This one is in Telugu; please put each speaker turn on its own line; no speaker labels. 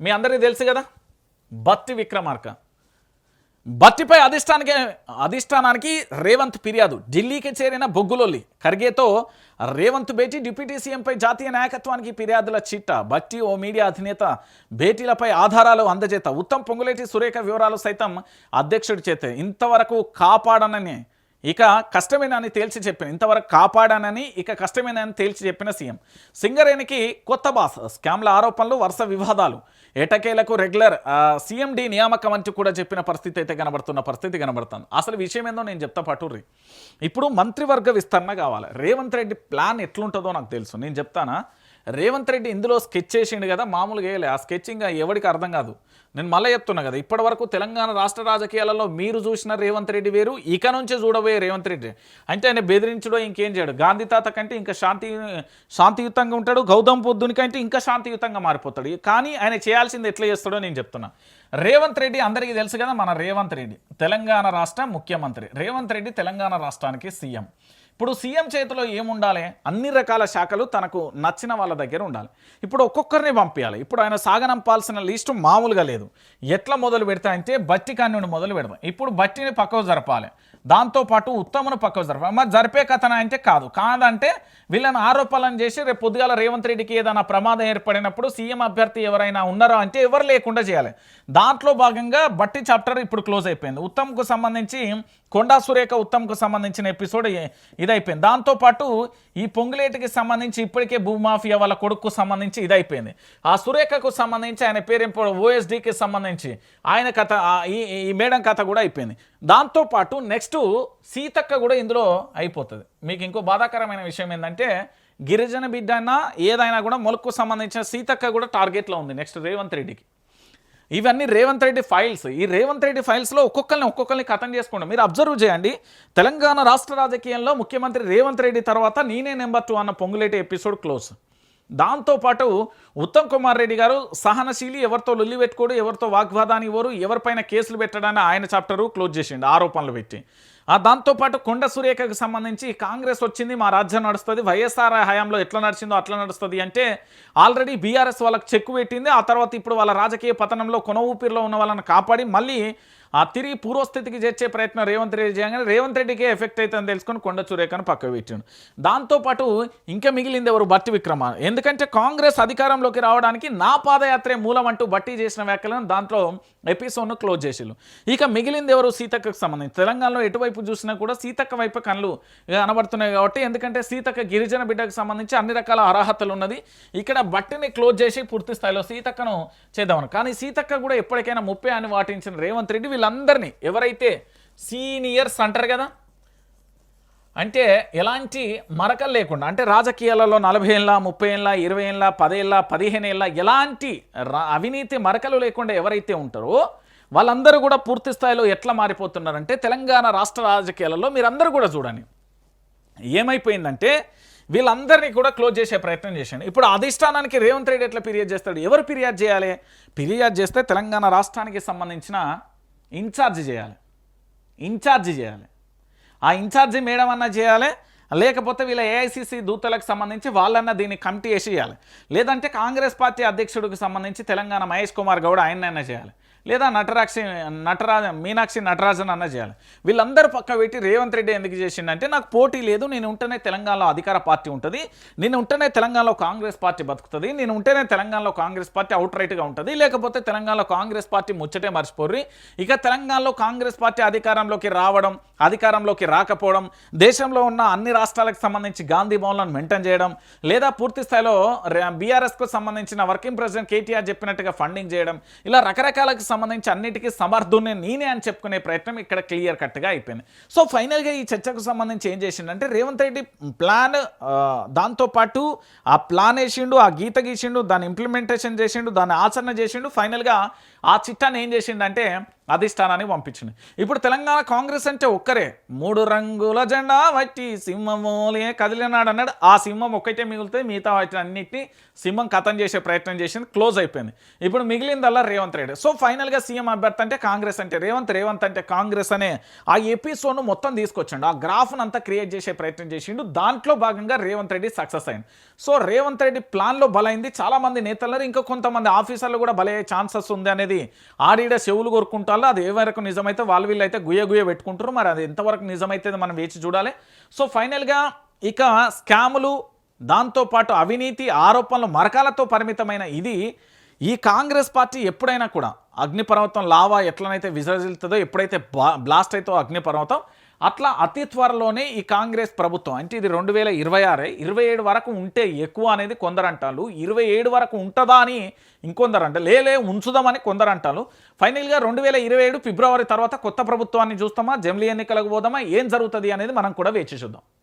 మీ అందరికీ తెలుసు కదా, బత్తి విక్రమార్క. బత్తిపై అధిష్టానానికి రేవంత్ ఫిర్యాదు. ఢిల్లీకి చేరిన బొగ్గులొల్లి ఖర్గేతో రేవంత్ భేటీ. డిప్యూటీ సీఎంపై జాతీయ నాయకత్వానికి ఫిర్యాదుల చిట్ట. బట్టి ఓ మీడియా అధినేత భేటీలపై ఆధారాలు అందజేత. ఉత్తమ్ పొంగులేటి సురేఖ వివరాలు సైతం అధ్యక్షుడి చేతే. ఇంతవరకు కాపాడనని ఇక కష్టమేనని తేల్చి చెప్పిన కష్టమేనని తేల్చి చెప్పిన సీఎం. సింగరేణికి కొత్త బాస్. స్కామ్ల ఆరోపణలు, వరుస వివాదాలు. ఎటకేలకు రెగ్యులర్ సీఎండి నియామకం అంటూ కూడా చెప్పిన పరిస్థితి అయితే కనబడుతుంది. అసలు విషయం ఏందో నేను చెప్తా పట్టుర్రి. ఇప్పుడు మంత్రివర్గ విస్తరణ కావాలి. రేవంత్ రెడ్డి ప్లాన్ ఎట్లుంటుందో నాకు తెలుసు, నేను చెప్తానా. రేవంత్ రెడ్డి ఇందులో స్కెచ్ చేసిండు కదా, మామూలుగా వేయలే. ఆ స్కెచ్చింగ్ ఎవరికి అర్థం కాదు. నేను మళ్ళీ చెప్తున్నా కదా, ఇప్పటి వరకు తెలంగాణ రాష్ట్ర రాజకీయాలలో మీరు చూసిన రేవంత్ రెడ్డి వేరు, ఇక నుంచి చూడబోయే రేవంత్ రెడ్డి అంటే ఆయన బెదిరించడో ఇంకేం చేయడు. గాంధీ తాత కంటే ఇంకా శాంతియుతంగా ఉంటాడు. గౌతమ్ బుద్ధుని కంటే ఇంకా శాంతియుతంగా మారిపోతాడు. కానీ ఆయన చేయాల్సింది ఎట్లా చేస్తాడో నేను చెప్తున్నా. రేవంత్ రెడ్డి అందరికీ తెలుసు కదా, మన రేవంత్ రెడ్డి తెలంగాణ రాష్ట్ర ముఖ్యమంత్రి. రేవంత్ రెడ్డి తెలంగాణ రాష్ట్రానికి సీఎం. ఇప్పుడు సీఎం చేతిలో ఏముండాలి? అన్ని రకాల శాఖలు తనకు నచ్చిన వాళ్ళ దగ్గర ఉండాలి. ఇప్పుడు ఒక్కొక్కరిని పంపించాలి. ఇప్పుడు ఆయన సాగనంపాల్సిన లిస్టు మామూలుగా లేదు. ఎట్లా మొదలు పెడతా అంటే బట్టి కాన్నుండి మొదలు పెడతాం. ఇప్పుడు బట్టిని పక్కకు జరపాలి, దాంతోపాటు ఉత్తమును పక్కకు జరపాలి. మరి జరిపే కథన అంటే కాదంటే వీళ్ళని ఆరోపణలు చేసి రేపు పొద్దుగాల రేవంత్ రెడ్డికి ఏదైనా ప్రమాదం ఏర్పడినప్పుడు సీఎం అభ్యర్థి ఎవరైనా ఉన్నారో అంటే ఎవరు లేకుండా చేయాలి. దాంట్లో భాగంగా బట్టి చాప్టర్ ఇప్పుడు క్లోజ్ అయిపోయింది. ఉత్తమ్కు సంబంధించి కొండా సురేఖ ఉత్తమ్కు సంబంధించిన ఎపిసోడ్ ఇదైపోయింది. దాంతోపాటు ఈ పొంగులేటికి సంబంధించి ఇప్పటికే భూమాఫియా వాళ్ళ కొడుకు సంబంధించి ఇదైపోయింది. ఆ సురేఖకు సంబంధించి ఆయన పేరు ఓఎస్డీకి సంబంధించి ఆయన కథ, ఈ మేడం కథ కూడా అయిపోయింది. దాంతోపాటు నెక్స్ట్ సీతక్క కూడా ఇందులో అయిపోతుంది. మీకు ఇంకో బాధాకరమైన విషయం ఏంటంటే గిరిజన బిడ్డ అయినా ఏదైనా కూడా మొలక్కు సంబంధించిన సీతక్క కూడా టార్గెట్లో ఉంది నెక్స్ట్ రేవంత్ రెడ్డికి. ఇవన్నీ రేవంత్ రెడ్డి ఫైల్స్. ఈ రేవంత్ రెడ్డి ఫైల్స్లో ఒక్కొక్కరిని ఖతం చేసుకోండి. మీరు అబ్జర్వ్ చేయండి, తెలంగాణ రాష్ట్ర రాజకీయంలో ముఖ్యమంత్రి రేవంత్ రెడ్డి తర్వాత నేనే నెంబర్ 2 అన్న పొంగులేటి ఎపిసోడ్ క్లోజ్. దాంతోపాటు ఉత్తమ్ కుమార్ రెడ్డి గారు సహనశీలి, ఎవరితో లొల్లి పెట్టుకోడు, ఎవరితో వాగ్వాదాన్ని ఇవ్వరు, ఎవరిపైన కేసులు పెట్టడాన్ని ఆయన చాప్టరు క్లోజ్ చేసిండు ఆరోపణలు పెట్టి. దాంతోపాటు కొండ సురేఖకు సంబంధించి కాంగ్రెస్ వచ్చింది, మా రాజ్యం నడుస్తుంది, వైఎస్ఆర్ హయాంలో ఎట్లా నడిచిందో అట్లా నడుస్తుంది అంటే ఆల్రెడీ బీఆర్ఎస్ వాళ్ళకి చెక్కు పెట్టింది. ఆ తర్వాత ఇప్పుడు వాళ్ళ రాజకీయ పతనంలో కొన ఊపిరిలో ఉన్న వాళ్ళని కాపాడి మళ్ళీ తిరిగి పూర్వస్థితికి చేర్చే ప్రయత్నం రేవంత్ రెడ్డి చేయగానే రేవంత్ రెడ్డికే ఎఫెక్ట్ అవుతుందని తెలుసుకొని కొండ సురేఖను పక్కకు పెట్టాడు. దాంతోపాటు ఇంకా మిగిలింది ఎవరు? బట్టి విక్రమ. ఎందుకంటే కాంగ్రెస్ అధికారంలోకి రావడానికి నా పాదయాత్రే మూలం అంటూ బట్టి చేసిన వ్యాఖ్యలను దాంట్లో ఎపిసోడ్ను క్లోజ్ చేసిళ్ళు. ఇక మిగిలింది ఎవరు? సీతక్కకు సంబంధించి. తెలంగాణలో ఎటువైపు చూసినా కూడా సీతక్క వైపు కళ్ళు కనబడుతున్నాయి కాబట్టి, ఎందుకంటే సీతక్క గిరిజన బిడ్డకు సంబంధించి అన్ని రకాల అర్హతలు ఉన్నది. ఇక్కడ బట్టిని క్లోజ్ చేసి పూర్తి స్థాయిలో సీతక్కను చేద్దామని. కానీ సీతక్క కూడా ఎప్పటికైనా ముప్పే అని వాటించిన రేవంత్ రెడ్డి వీళ్ళందరినీ ఎవరైతే సీనియర్స్ అంటారు కదా, అంటే ఎలాంటి మరకలు లేకుండా, అంటే రాజకీయాలలో 40 ఏళ్ళ 30 ఏళ్ళ 20 ఏళ్ళ 10 ఏళ్ళ 15 ఏళ్ళ ఎలాంటి అవినీతి మరకలు లేకుండా ఎవరైతే ఉంటారో వాళ్ళందరూ కూడా పూర్తి స్థాయిలో ఎట్లా మారిపోతున్నారంటే తెలంగాణ రాష్ట్ర రాజకీయాలలో మీరందరూ కూడా చూడండి ఏమైపోయిందంటే వీళ్ళందరినీ కూడా క్లోజ్ చేసే ప్రయత్నం చేశాను. ఇప్పుడు అధిష్టానానికి రేవంత్ రెడ్డి ఎట్లా ఫిర్యాదు చేస్తాడు? ఎవరు ఫిర్యాదు చేయాలి? ఫిర్యాదు చేస్తే తెలంగాణ రాష్ట్రానికి సంబంధించిన ఇన్ఛార్జి చేయాలి. ఆ ఇన్ఛార్జి మేడం అన్నా చేయాలి, లేకపోతే వీళ్ళ ఏఐసిసి దూతలకు సంబంధించి వాళ్ళన్నా దీన్ని కమిటీ వేసి చేయాలి. లేదంటే కాంగ్రెస్ పార్టీ అధ్యక్షుడికి సంబంధించి తెలంగాణ మహేష్ కుమార్ గౌడ్ ఆయనైనా చేయాలి, లేదా మీనాక్షి నటరాజన్ అన్న చేయాలి. వీళ్ళందరూ పక్క పెట్టి రేవంత్ రెడ్డి ఎందుకు చేసిండంటే నాకు పోటీ లేదు, నేను ఉంటేనే తెలంగాణలో అధికార పార్టీ ఉంటుంది, నేను ఉంటేనే తెలంగాణలో కాంగ్రెస్ పార్టీ బతుకుతుంది, నేను ఉంటేనే తెలంగాణలో కాంగ్రెస్ పార్టీ అవుట్ రైట్గా ఉంటుంది, లేకపోతే తెలంగాణలో కాంగ్రెస్ పార్టీ ముచ్చటే మర్చిపోర్రి. ఇక తెలంగాణలో కాంగ్రెస్ పార్టీ అధికారంలోకి రావడం, అధికారంలోకి రాకపోవడం, దేశంలో ఉన్న అన్ని రాష్ట్రాలకు సంబంధించి గాంధీ భవన్లను మెయింటైన్ చేయడం, లేదా పూర్తి స్థాయిలో బీఆర్ఎస్కు సంబంధించిన వర్కింగ్ ప్రెసిడెంట్ కేటీఆర్ చెప్పినట్టుగా ఫండింగ్ చేయడం, ఇలా రకరకాలకు సంబంధించి అన్నిటికీ సమర్థుని నేనే అని చెప్పుకునే ప్రయత్నం ఇక్కడ క్లియర్ కట్గా అయిపోయింది. సో ఫైనల్గా ఈ చర్చకు సంబంధించి ఏం చేసిండంటే రేవంత్ రెడ్డి ప్లాన్, దాంతోపాటు ఆ ప్లాన్ వేసిండు, ఆ గీత గీసిండు, దాన్ని ఇంప్లిమెంటేషన్ చేసిండు, దాన్ని ఆచరణ చేసిండు. ఫైనల్గా ఆ చిట్టాన్ని ఏం చేసిండంటే అధిష్టానానికి పంపించింది. ఇప్పుడు తెలంగాణ కాంగ్రెస్ అంటే ఒక్కరే, 3 రంగుల జెండా వట్టి సింహమోలే కదిలినాడు అన్నాడు. ఆ సింహం ఒక్కటే మిగులుతుంది, మిగతా వాటిని అన్నిటిని సింహం ఖతం చేసే ప్రయత్నం చేసింది, క్లోజ్ అయిపోయింది. ఇప్పుడు మిగిలిందల్లా రేవంత్ రెడ్డి. సో ఫైనల్గా సీఎం అభ్యర్థి అంటే కాంగ్రెస్ అంటే రేవంత్, రేవంత్ అంటే కాంగ్రెస్ అనే ఆ ఎపిసోడ్ను మొత్తం తీసుకొచ్చిండు, ఆ గ్రాఫ్ను అంతా క్రియేట్ చేసే ప్రయత్నం చేసిండు. దాంట్లో భాగంగా రేవంత్ రెడ్డి సక్సెస్ అయింది. సో రేవంత్ రెడ్డి ప్లాన్లో బలైంది. చాలామంది నేతలు, ఇంకా కొంతమంది ఆఫీసర్లు కూడా బలయ్యే ఛాన్సెస్ ఉంది అనేది ఆడిడ చెవులు కోరుకుంటారు. అది ఏ వరకు నిజమైతే వీళ్ళు అయితే గుయ్య పెట్టుకుంటారు. మరి అది ఎంతవరకు నిజమైతే మనం వేచి చూడాలి. సో ఫైనల్గా ఇక స్కాములు, దాంతోపాటు అవినీతి ఆరోపణలు మరకాలతో పరిమితమైన ఈ కాంగ్రెస్ పార్టీ ఎప్పుడైనా కూడా అగ్నిపర్వతం లావా ఎట్లనైతే విసర్జిస్తుందో, ఎప్పుడైతే బ్లాస్ట్ అవుతో అగ్నిపర్వతం, అట్లా అతి త్వరలోనే ఈ కాంగ్రెస్ ప్రభుత్వం అంటే ఇది 2026 27 వరకు ఉంటే ఎక్కువ అనేది కొందరు అంటారు, 27 వరకు ఉంటుందా అని ఇంకొందరు అంటే లేలే ఉంచుదామని కొందరు అంటారు. ఫైనల్గా 2027 ఫిబ్రవరి తర్వాత కొత్త ప్రభుత్వాన్ని చూస్తామా, జమిలీ ఎన్నికలకు పోదామా, ఏం జరుగుతుంది అనేది మనం కూడా వేచి చూద్దాం.